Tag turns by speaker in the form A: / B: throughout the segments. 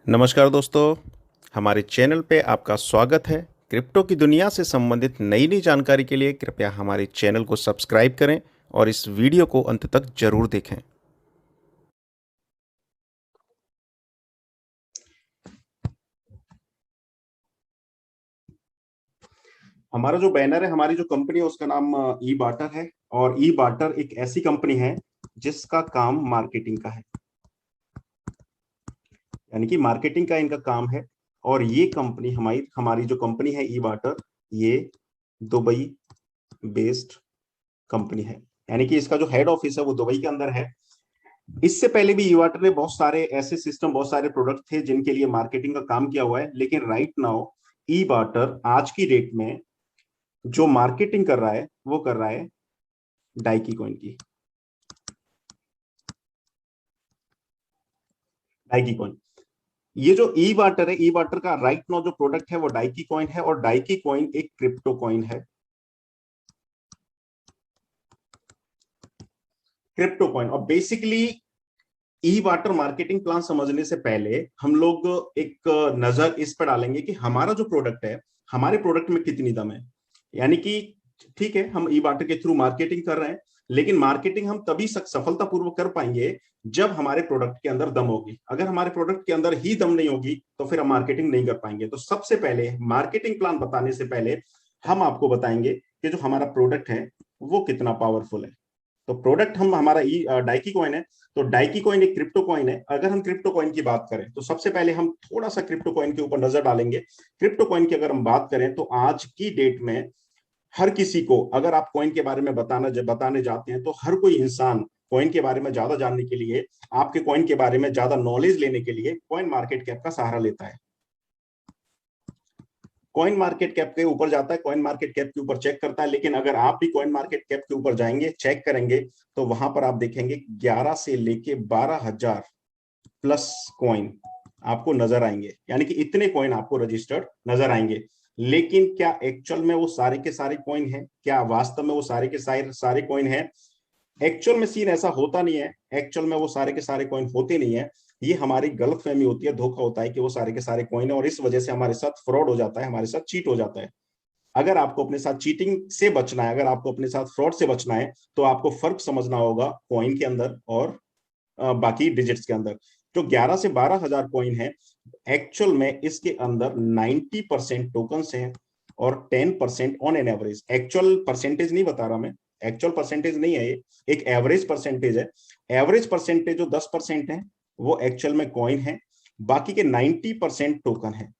A: नमस्कार दोस्तों, हमारे चैनल पे आपका स्वागत है। क्रिप्टो की दुनिया से संबंधित नई नई जानकारी के लिए कृपया हमारे चैनल को सब्सक्राइब करें और इस वीडियो को अंत तक जरूर देखें। हमारा जो बैनर है, हमारी जो कंपनी है उसका नाम ई बाटर है। और ई बाटर एक ऐसी कंपनी है जिसका काम मार्केटिंग का है, यानी कि मार्केटिंग का इनका काम है। और ये कंपनी हमारी हमारी जो कंपनी है ई बाटर, ये दुबई बेस्ड कंपनी है, यानी कि इसका जो हेड ऑफिस है वो दुबई के अंदर है। इससे पहले भी ईवाटर ने बहुत सारे ऐसे सिस्टम, बहुत सारे प्रोडक्ट थे जिनके लिए मार्केटिंग का काम किया हुआ है। लेकिन राइट नाउ ई बाटर आज की डेट में जो मार्केटिंग कर रहा है वो कर रहा है डाइकी कॉइन की। डाइकी कॉइन, ये जो ई बाटर है, ई बाटर का राइट नाउ जो प्रोडक्ट है वो डाइकी कॉइन है। और डाइकी कॉइन एक क्रिप्टो कॉइन है। क्रिप्टो कॉइन, और बेसिकली ई वाटर मार्केटिंग प्लान समझने से पहले हम लोग एक नजर इस पर डालेंगे कि हमारा जो प्रोडक्ट है, हमारे प्रोडक्ट में कितनी दम है। यानी कि ठीक है, हम ई वाटर के थ्रू मार्केटिंग कर रहे हैं, लेकिन मार्केटिंग हम तभी सफलतापूर्वक कर पाएंगे जब हमारे प्रोडक्ट के अंदर दम होगी। अगर हमारे प्रोडक्ट के अंदर ही दम नहीं होगी तो फिर हम मार्केटिंग नहीं कर पाएंगे। तो सबसे पहले मार्केटिंग प्लान बताने से पहले हम आपको बताएंगे कि जो हमारा प्रोडक्ट है वो कितना पावरफुल है। तो प्रोडक्ट हम हमारा डाइकी कॉइन है। तो डाइकी कॉइन एक क्रिप्टो कॉइन है। अगर हम क्रिप्टो कॉइन की बात करें तो सबसे पहले हम थोड़ा सा क्रिप्टो कॉइन के ऊपर नजर डालेंगे। क्रिप्टो कॉइन की अगर हम बात करें तो आज की डेट में हर किसी को, अगर आप कॉइन के बारे में बताने जाते हैं तो हर कोई इंसान कॉइन के बारे में ज्यादा जानने के लिए, आपके कॉइन के बारे में ज्यादा नॉलेज लेने के लिए कॉइन मार्केट कैप का सहारा लेता है। कॉइन मार्केट कैप के ऊपर जाता है, कॉइन मार्केट कैप के ऊपर चेक करता है। लेकिन अगर आप भी कॉइन मार्केट कैप के ऊपर जाएंगे, चेक करेंगे, तो वहां पर आप देखेंगे 11 से लेके 12,000 प्लस कॉइन आपको नजर आएंगे। यानी कि इतने कॉइन आपको रजिस्टर्ड नजर आएंगे। लेकिन क्या एक्चुअल में वो सारे के सारे कॉइन हैं? क्या वास्तव में वो सारे के सारे कॉइन हैं? एक्चुअल में सीन ऐसा होता नहीं है। एक्चुअल में वो सारे के सारे कॉइन होते नहीं है। ये हमारी गलत फहमी होती है, धोखा होता है कि वो सारे के सारे कॉइन है, और इस वजह से हमारे साथ फ्रॉड हो जाता है, हमारे साथ चीट हो जाता है। अगर आपको अपने साथ चीटिंग से बचना है, अगर आपको अपने साथ फ्रॉड से बचना है, तो आपको फर्क समझना होगा कॉइन के अंदर और बाकी डिजिट्स के अंदर। जो 11 से 12,000 कॉइन है, एक्चुअल में इसके अंदर 90% टोकन्स हैं और 10% on an average. Actual percentage नहीं बता रहा मैं, एक्चुअल परसेंटेज नहीं है ये, एक एवरेज परसेंटेज है। एवरेज परसेंटेज जो 10% है वो एक्चुअल में कॉइन है, बाकी के 90% टोकन है।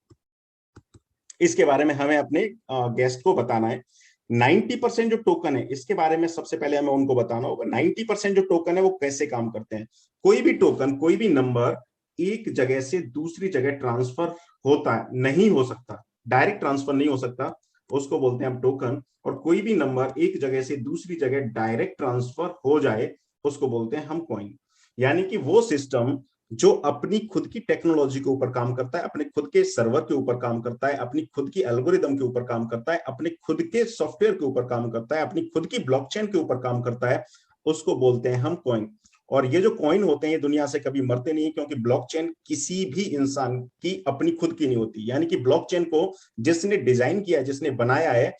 A: इसके बारे में हमें अपने गेस्ट को बताना है। 90% जो टोकन है, इसके बारे में सबसे पहले हमें उनको बताना होगा 90% जो टोकन है वो कैसे काम करते हैं। कोई भी टोकन, कोई भी नंबर एक जगह से दूसरी जगह ट्रांसफर होता है, नहीं हो सकता, डायरेक्ट ट्रांसफर नहीं हो सकता, उसको बोलते हैं हम टोकन। और कोई भी नंबर एक जगह से दूसरी जगह डायरेक्ट ट्रांसफर हो जाए उसको बोलते हैं हम कॉइन। यानी कि वो सिस्टम जो अपनी खुद की टेक्नोलॉजी के ऊपर काम करता है, अपने खुद के सर्वर के ऊपर काम करता है, अपनी खुद की एल्गोरिदम के ऊपर काम करता है, अपने खुद के सॉफ्टवेयर के ऊपर काम करता है, अपनी खुद की ब्लॉकचेन के ऊपर काम करता है, उसको बोलते हैं हम कॉइन। और ये जो कॉइन होते हैं ये दुनिया से कभी मरते नहीं, क्योंकि ब्लॉकचेन किसी भी इंसान की अपनी खुद की नहीं होती। यानी कि ब्लॉकचेन को जिसने डिजाइन किया, जिसने बनाया है,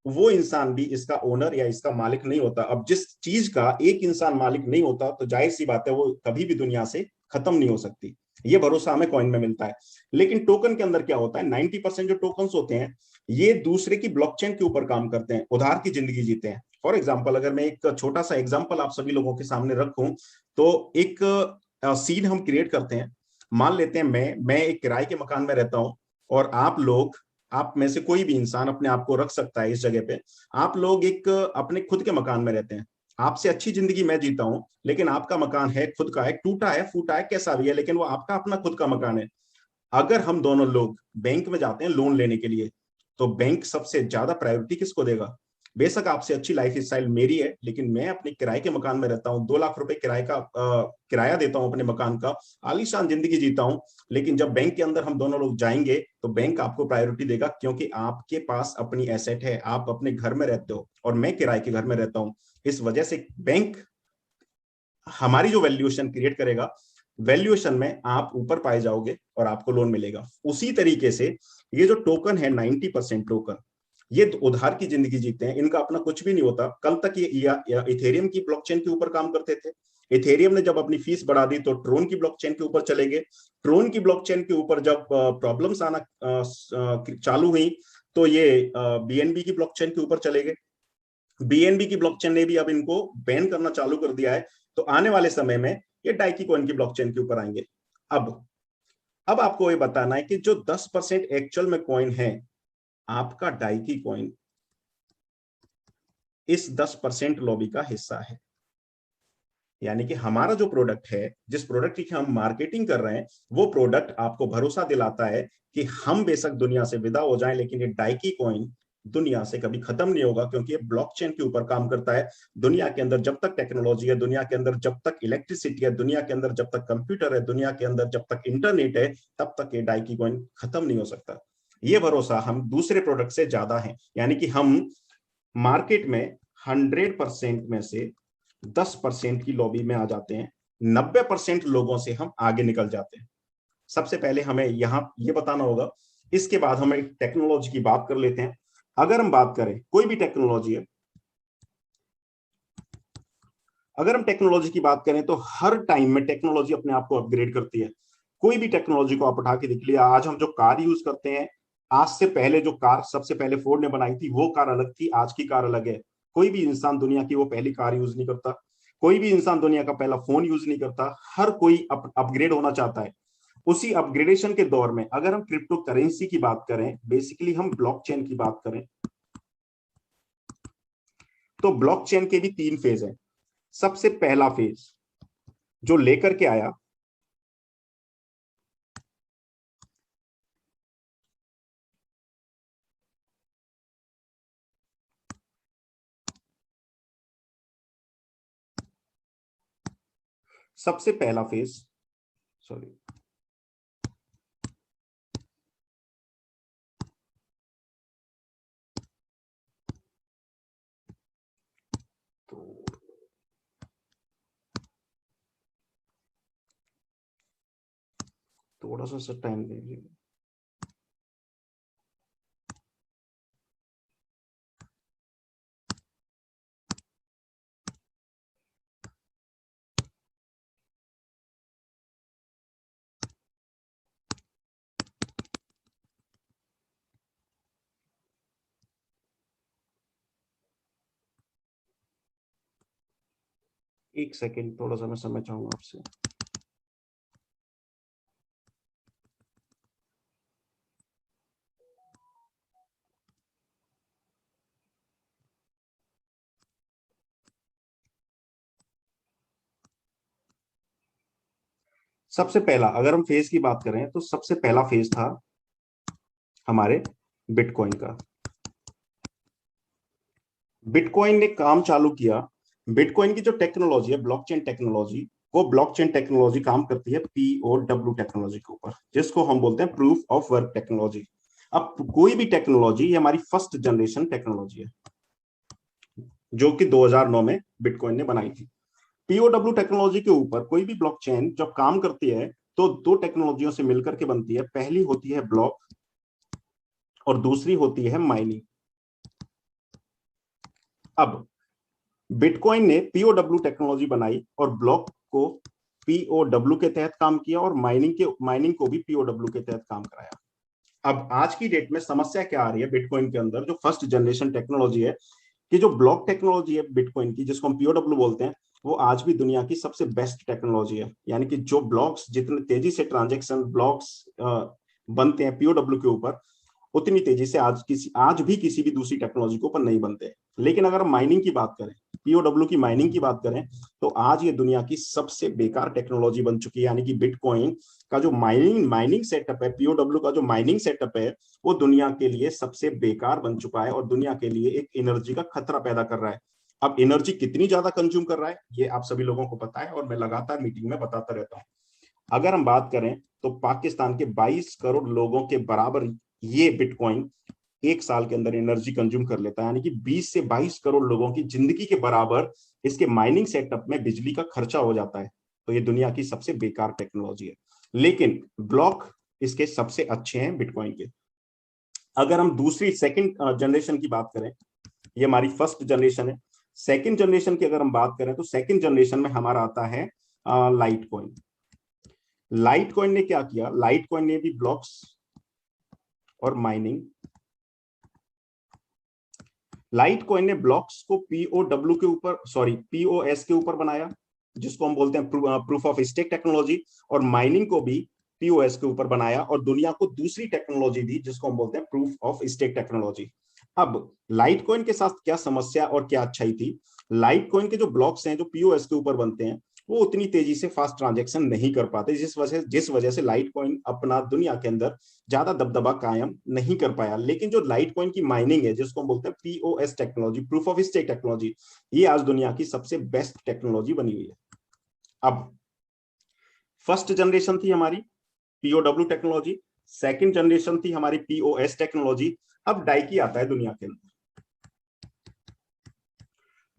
A: वो इंसान भी इसका ओनर या इसका मालिक नहीं होता। अब जिस चीज का एक इंसान मालिक नहीं होता तो जाहिर सी बात है वो कभी भी दुनिया से खत्म नहीं हो सकती। ये भरोसा हमें कॉइन में मिलता है। लेकिन टोकन के अंदर क्या होता है, 90% जो टोकन्स होते हैं ये दूसरे की ब्लॉकचेन के ऊपर काम करते हैं, उधार की जिंदगी जीते हैं। फॉर एग्जाम्पल, अगर मैं एक छोटा सा एग्जाम्पल आप सभी लोगों के सामने रखूं, तो एक सीन हम क्रिएट करते हैं। मान लेते हैं मैं एक किराए के मकान में रहता हूं, और आप लोग, आप में से कोई भी इंसान अपने आप को रख सकता है इस जगह पे। आप लोग एक अपने खुद के मकान में रहते हैं, आपसे अच्छी जिंदगी मैं जीता हूं, लेकिन आपका मकान है, खुद का है, टूटा है, फूटा है, कैसा भी है, लेकिन वो आपका अपना खुद का मकान है। अगर हम दोनों लोग बैंक में जाते हैं लोन लेने के लिए, तो बैंक सबसे ज्यादा प्रायोरिटी किसको देगा? बेशक आपसे अच्छी लाइफ स्टाइल मेरी है, लेकिन मैं अपने किराए के मकान में रहता हूँ, 2 लाख रुपए किराया देता हूँ अपने मकान का, आलीशान जिंदगी जीता हूँ। लेकिन जब बैंक के अंदर हम दोनों लोग जाएंगे तो बैंक आपको प्रायोरिटी देगा, क्योंकि आपके पास अपनी एसेट है, आप अपने घर में रहते हो और मैं किराए के घर में रहता हूँ। इस वजह से बैंक हमारी जो वैल्यूएशन क्रिएट करेगा वैल्यूएशन में आप ऊपर पाए जाओगे और आपको लोन मिलेगा। उसी तरीके से ये जो टोकन है 90% टोकन, ये उधार की जिंदगी जीते हैं, इनका अपना कुछ भी नहीं होता। कल तक ये इथेरियम की ब्लॉकचेन के ऊपर काम करते थे। इथेरियम ने जब अपनी फीस बढ़ा दी तो ट्रोन की ब्लॉकचेन के ऊपर चले गए। ट्रोन की ब्लॉकचेन के ऊपर जब प्रॉब्लम्स आना चालू हुई तो ये बीएनबी की ब्लॉकचेन के ऊपर चले गए। बीएनबी की ब्लॉकचेन ने भी अब इनको बैन करना चालू कर दिया है। तो आने वाले समय में ये डाइकी कॉइन की ब्लॉकचेन के ऊपर आएंगे। अब आपको ये बताना है कि जो 10% एक्चुअल में कॉइन है आपका डाइकी कॉइन इस 10% लॉबी का हिस्सा है। यानी कि हमारा जो प्रोडक्ट है, जिस प्रोडक्ट की हम मार्केटिंग कर रहे हैं, वो प्रोडक्ट आपको भरोसा दिलाता है कि हम बेशक दुनिया से विदा हो जाएं लेकिन ये डाइकी कॉइन दुनिया से कभी खत्म नहीं होगा, क्योंकि ये ब्लॉकचेन के ऊपर काम करता है। दुनिया के अंदर जब तक टेक्नोलॉजी है, दुनिया के अंदर जब तक इलेक्ट्रिसिटी है, दुनिया के अंदर जब तक कंप्यूटर है, दुनिया के अंदर जब तक इंटरनेट है, तब तक ये डाइकी कॉइन खत्म नहीं हो सकता। ये भरोसा हम दूसरे प्रोडक्ट से ज्यादा है। यानी कि हम मार्केट में 100% में से 10% की लॉबी में आ जाते हैं, 90% लोगों से हम आगे निकल जाते हैं। सबसे पहले हमें यहां ये बताना होगा। इसके बाद हम एक टेक्नोलॉजी की बात कर लेते हैं। अगर हम बात करें कोई भी टेक्नोलॉजी है, अगर हम टेक्नोलॉजी की बात करें तो हर टाइम में टेक्नोलॉजी अपने आप को अपग्रेड करती है। कोई भी टेक्नोलॉजी को आप उठा के देख लिया, आज हम जो कार यूज करते हैं, आज से पहले जो कार सबसे पहले फोर्ड ने बनाई थी वो कार अलग थी, आज की कार अलग है। कोई भी इंसान दुनिया की वो पहली कार यूज नहीं करता, कोई भी इंसान दुनिया का पहला फोन यूज नहीं करता। हर कोई अपग्रेड होना चाहता है। उसी अपग्रेडेशन के दौर में अगर हम क्रिप्टो करेंसी की बात करें, बेसिकली हम ब्लॉकचेन की बात करें, तो ब्लॉकचेन के भी 3 फेज है। सबसे पहला फेज जो लेकर के आया, सबसे पहला फेज, सॉरी, तो थोड़ा सा टाइम दीजिए। एक सेकेंड, थोड़ा सा मैं समझ चाहूंगा आपसे। सबसे पहला अगर हम फेज की बात करें तो सबसे पहला फेज था हमारे बिटकॉइन का। बिटकॉइन ने काम चालू किया। बिटकॉइन की जो टेक्नोलॉजी है, ब्लॉकचेन टेक्नोलॉजी, वो ब्लॉकचेन टेक्नोलॉजी काम करती है POW टेक्नोलॉजी के ऊपर, जिसको हम बोलते हैं प्रूफ ऑफ वर्क टेक्नोलॉजी। अब कोई भी टेक्नोलॉजी, ये हमारी फर्स्ट जनरेशन टेक्नोलॉजी है जो कि 2009 में बिटकॉइन ने बनाई थी। POW टेक्नोलॉजी के ऊपर कोई भी ब्लॉकचेन जब काम करती है तो 2 टेक्नोलॉजियों से मिलकर के बनती है। पहली होती है ब्लॉक और दूसरी होती है माइनिंग। अब बिटकॉइन ने POW टेक्नोलॉजी बनाई और ब्लॉक को POW के तहत काम किया और माइनिंग को भी POW के तहत काम कराया। अब आज की डेट में समस्या क्या आ रही है बिटकॉइन के अंदर, जो फर्स्ट जनरेशन टेक्नोलॉजी है, कि जो ब्लॉक टेक्नोलॉजी है बिटकॉइन की, जिसको हम POW बोलते हैं, वो आज भी दुनिया की सबसे बेस्ट टेक्नोलॉजी है। यानी कि जो ब्लॉक्स, जितने तेजी से ट्रांजेक्शन ब्लॉक्स बनते हैं POW के ऊपर, उतनी तेजी से आज भी किसी भी दूसरी टेक्नोलॉजी के ऊपर नहीं बनते। लेकिन अगर हम माइनिंग की बात करें, POW की माइनिंग की बात करें, तो आज ये दुनिया की सबसे बेकार टेक्नोलॉजी बन चुकी है। यानी कि बिटकॉइन का जो माइनिंग सेटअप है, POW का जो माइनिंग सेटअप है, वो दुनिया के लिए सबसे बेकार बन चुका है और दुनिया के लिए एक एनर्जी का खतरा पैदा कर रहा है। अब एनर्जी कितनी ज्यादा कंज्यूम कर रहा है ये आप सभी लोगों को पता है और मैं लगातार मीटिंग में बताता रहता हूँ। अगर हम बात करें तो पाकिस्तान के 22 करोड़ लोगों के बराबर ये बिटकॉइन एक साल के अंदर एनर्जी कंज्यूम कर लेता है। यानी कि 20 से 22 करोड़ लोगों की जिंदगी के बराबर इसके माइनिंग सेटअप में बिजली का खर्चा हो जाता है। तो ये दुनिया की सबसे बेकार टेक्नोलॉजी है। लेकिन ब्लॉक इसके सबसे अच्छे हैं बिटकॉइन के। अगर हम दूसरी सेकंड जनरेशन की बात करें, ये हमारी फर्स्ट जनरेशन है। सेकंड जनरेशन की अगर हम बात करें तो सेकंड जनरेशन में हमारा आता है लाइट कॉइन। लाइट कॉइन ने क्या किया, लाइट कॉइन ने भी ब्लॉक्स और माइनिंग, लाइट कॉइन ने ब्लॉक्स को पीओडब्ल्यू के ऊपर, सॉरी पीओएस के ऊपर बनाया, जिसको हम बोलते हैं प्रूफ ऑफ स्टेक टेक्नोलॉजी, और माइनिंग को भी पीओएस के ऊपर बनाया और दुनिया को दूसरी टेक्नोलॉजी दी जिसको हम बोलते हैं प्रूफ ऑफ स्टेक टेक्नोलॉजी। अब लाइट कॉइन के साथ क्या समस्या और क्या अच्छाई थी, लाइट कॉइन के जो ब्लॉक्स हैं जो पीओएस के ऊपर बनते हैं वो उतनी तेजी से फास्ट ट्रांजैक्शन नहीं कर पाते, जिस वजह से लाइट कॉइन अपना दुनिया के अंदर ज्यादा दबदबा कायम नहीं कर पाया। लेकिन जो लाइट कॉइन की माइनिंग है जिसको हम बोलते हैं POS technology, proof of stake technology, ये आज दुनिया की सबसे बेस्ट टेक्नोलॉजी बनी हुई है। अब फर्स्ट जनरेशन थी हमारी पीओडब्ल्यू टेक्नोलॉजी, सेकंड जनरेशन थी हमारी पीओएस टेक्नोलॉजी। अब डाइकी आता है दुनिया के अंदर।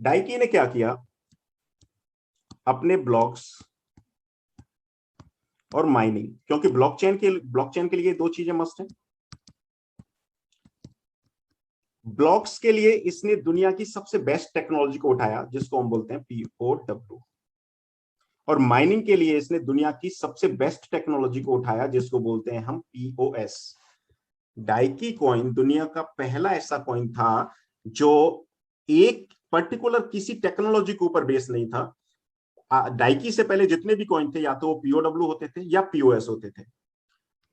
A: डाइकी ने क्या किया, अपने ब्लॉक्स और माइनिंग, क्योंकि ब्लॉकचेन के लिए दो चीजें मस्ट हैं। ब्लॉक्स के लिए इसने दुनिया की सबसे बेस्ट टेक्नोलॉजी को उठाया जिसको हम बोलते हैं पीओडब्ल्यू, और माइनिंग के लिए इसने दुनिया की सबसे बेस्ट टेक्नोलॉजी को उठाया जिसको बोलते हैं हम पीओएस। डाइकी कॉइन दुनिया का पहला ऐसा कॉइन था जो एक पर्टिकुलर किसी टेक्नोलॉजी के ऊपर बेस नहीं था। डाइकी से पहले जितने भी कॉइन थे या तो वो पीओडब्ल्यू होते थे या पीओएस होते थे।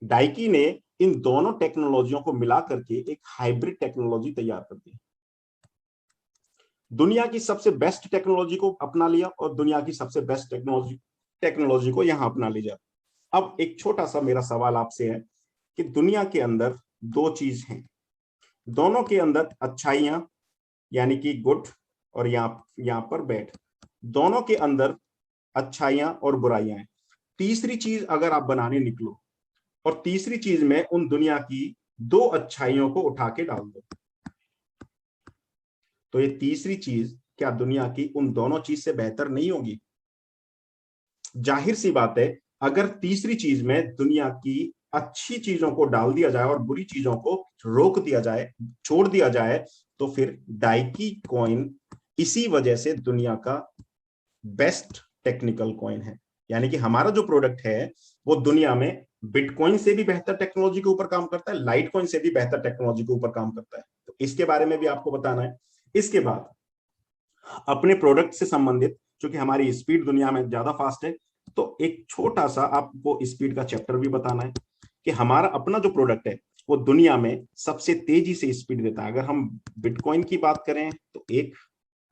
A: डाइकी ने इन दोनों टेक्नोलॉजियों को मिला करके एक हाइब्रिड टेक्नोलॉजी तैयार कर दी, दुनिया की सबसे बेस्ट टेक्नोलॉजी को अपना लिया और दुनिया की सबसे बेस्ट टेक्नोलॉजी को यहां अपना लिया। अब एक छोटा सा मेरा सवाल आपसे है कि दुनिया के अंदर दो चीज हैं, दोनों के अंदर अच्छाइयां यानी कि गुड और यहां पर बैड, दोनों के अंदर अच्छाइयां और बुराइयां हैं। तीसरी चीज अगर आप बनाने निकलो और तीसरी चीज में उन दुनिया की दो अच्छाइयों को उठा के डाल दो, तो ये तीसरी चीज क्या दुनिया की उन दोनों चीज से बेहतर नहीं होगी? जाहिर सी बात है, अगर तीसरी चीज में दुनिया की अच्छी चीजों को डाल दिया जाए और बुरी चीजों को रोक दिया जाए, छोड़ दिया जाए, तो फिर डाइकी कॉइन इसी वजह से दुनिया का बेस्ट टेक्निकल कॉइन है। यानी कि हमारा जो प्रोडक्ट है वो दुनिया में बिटकॉइन से भी बेहतर टेक्नोलॉजी के ऊपर काम करता है, लाइट कॉइन से भी बेहतर टेक्नोलॉजी के ऊपर काम करता है। तो इसके बारे में भी आपको बताना है। इसके बाद अपने प्रोडक्ट से संबंधित, क्योंकि हमारी स्पीड दुनिया में ज्यादा फास्ट है, तो एक छोटा सा आपको स्पीड का चैप्टर भी बताना है कि हमारा अपना जो प्रोडक्ट है वो दुनिया में सबसे तेजी से स्पीड देता है। अगर हम बिटकॉइन की बात करें तो एक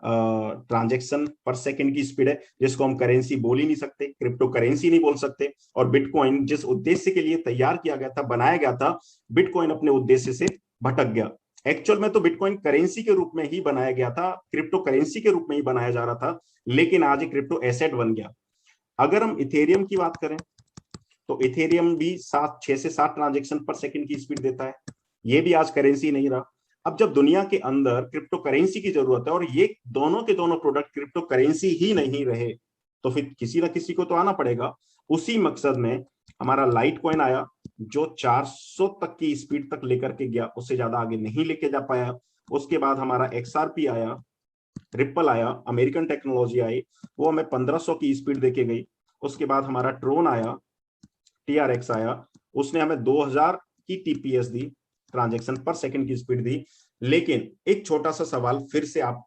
A: ट्रांजैक्शन पर सेकंड की स्पीड है, जिसको हम करेंसी बोल ही नहीं सकते, क्रिप्टो करेंसी नहीं बोल सकते। और बिटकॉइन जिस उद्देश्य के लिए तैयार किया गया था, बनाया गया था, बिटकॉइन अपने उद्देश्य से भटक गया। एक्चुअल में तो बिटकॉइन करेंसी के रूप में ही बनाया गया था, क्रिप्टो करेंसी के रूप में ही बनाया जा रहा था, लेकिन आज क्रिप्टो एसेट बन गया। अगर हम इथेरियम की बात करें तो इथेरियम भी 6 से 7 ट्रांजैक्शन पर सेकंड की स्पीड देता है, ये भी आज करेंसी नहीं रहा। अब जब दुनिया के अंदर क्रिप्टो करेंसी की जरूरत है और ये दोनों के दोनों प्रोडक्ट क्रिप्टो करेंसी ही नहीं रहे, तो फिर किसी ना किसी को तो आना पड़ेगा। उसी मकसद में हमारा लाइट कॉइन आया जो 400 तक की स्पीड तक लेकर के गया, उससे ज्यादा आगे नहीं लेके जा पाया। उसके बाद हमारा एक्सआरपी आया, रिप्पल आया, अमेरिकन टेक्नोलॉजी आई, वो हमें 1500 की स्पीड देके गई। उसके बाद हमारा ट्रोन आया, टीआरएक्स आया, उसने हमें 2000 की टीपीएस दी, ट्रांजैक्शन पर सेकंड की स्पीड दी। लेकिन एक छोटा सा सवाल फिर से आप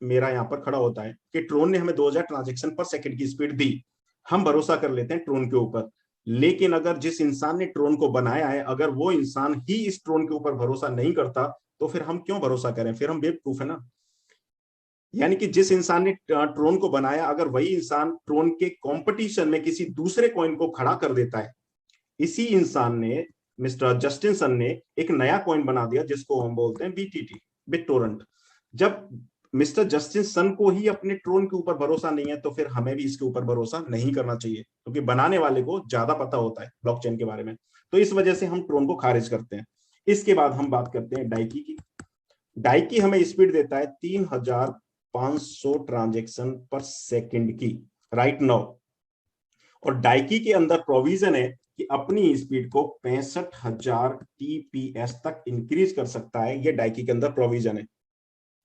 A: मेरा यहां पर खड़ा होता है कि ट्रोन ने हमें 2000 ट्रांजैक्शन पर सेकंड की स्पीड दी, हम भरोसा कर लेते हैं ट्रोन के ऊपर, लेकिन अगर जिस इंसान ने ट्रोन को बनाया है, अगर वो इंसान ही इस ट्रोन के ऊपर भरोसा नहीं करता, तो फिर हम क्यों भरोसा करें? फिर हम बेवकूफ है ना। यानी कि जिस इंसान ने ट्रोन को बनाया, अगर वही इंसान ट्रोन के कंपटीशन में किसी दूसरे कॉइन को खड़ा कर देता है, इसी इंसान ने, मिस्टर जस्टिन सन ने एक नया कॉइन बना दिया जिसको हम बोलते हैं बीटीटी, बिटटोरेंट। जब मिस्टर जस्टिन सन को ही अपने ट्रोन के ऊपर भरोसा नहीं है, तो फिर हमें भी इसके ऊपर भरोसा नहीं करना चाहिए, क्योंकि बनाने वाले को ज्यादा पता होता है ब्लॉकचेन के बारे में। तो इस वजह से हम ट्रोन को खारिज करते हैं। इसके बाद हम बात करते हैं डाइकी की। डाइकी हमें स्पीड देता है 3500 ट्रांजेक्शन पर सेकंड की राइट नाउ। और डाइकी के अंदर प्रोविजन है कि अपनी स्पीड को 65,000 TPS तक इंक्रीज कर सकता है। ये डाइकी के अंदर प्रोविजन है।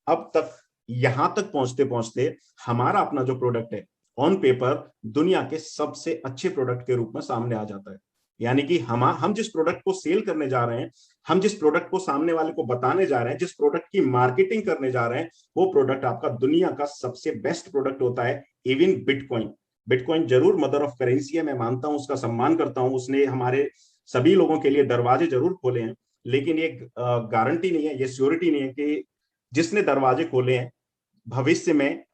A: अब तक यहां तक पहुंचते पहुंचते हमारा अपना जो प्रोडक्ट है ऑन पेपर दुनिया के सबसे अच्छे प्रोडक्ट के रूप में सामने आ जाता है। यानी कि हम जिस प्रोडक्ट को सेल करने जा रहे हैं, हम जिस प्रोडक्ट को सामने वाले को बताने जा रहे हैं, जिस प्रोडक्ट की मार्केटिंग करने जा रहे हैं, वो प्रोडक्ट आपका दुनिया का सबसे बेस्ट प्रोडक्ट होता है। इवन बिटकॉइन, बिटकॉइन जरूर मदर ऑफ करेंसी है, मैं मानता हूं, उसका सम्मान करता हूं, उसने हमारे सभी लोगों के लिए दरवाजे जरूर खोले हैं, लेकिन ये गारंटी नहीं है, ये श्योरिटी नहीं है कि जिसने दरवाजे खोले हैं भविष्य में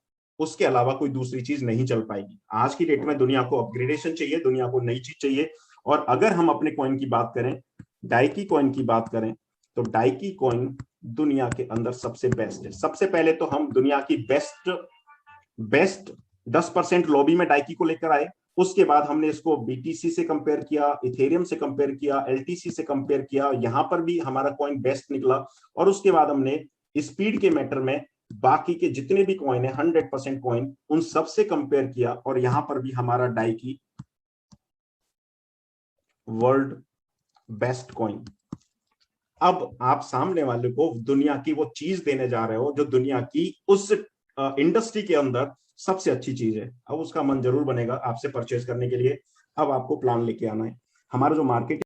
A: उसके अलावा कोई दूसरी चीज नहीं चल पाएगी। आज की डेट में दुनिया को अपग्रेडेशन चाहिए, दुनिया को नई चीज चाहिए। और अगर हम अपने कॉइन की बात करें, डाइकी कॉइन की बात करें, तो डाइकी कॉइन दुनिया के अंदर सबसे बेस्ट है। सबसे पहले तो हम दुनिया की बेस्ट बेस्ट 10% लॉबी में डाइकी को लेकर आए। उसके बाद हमने इसको बीटीसी से कंपेयर किया, इथेरियम से कंपेयर किया, एलटीसी से कंपेयर किया, यहां पर भी हमारा कॉइन बेस्ट निकला। और उसके बाद हमने स्पीड के मैटर में बाकी के जितने भी कॉइन है 100% कॉइन, उन सब से कंपेयर किया, और यहां पर भी हमारा डाइकी वर्ल्ड बेस्ट कॉइन। अब आप सामने वाले को दुनिया की वो चीज देने जा रहे हो जो दुनिया की उस इंडस्ट्री के अंदर सबसे अच्छी चीज है। अब उसका मन जरूर बनेगा आपसे परचेज करने के लिए। अब आपको प्लान लेके आना है। हमारा जो मार्केट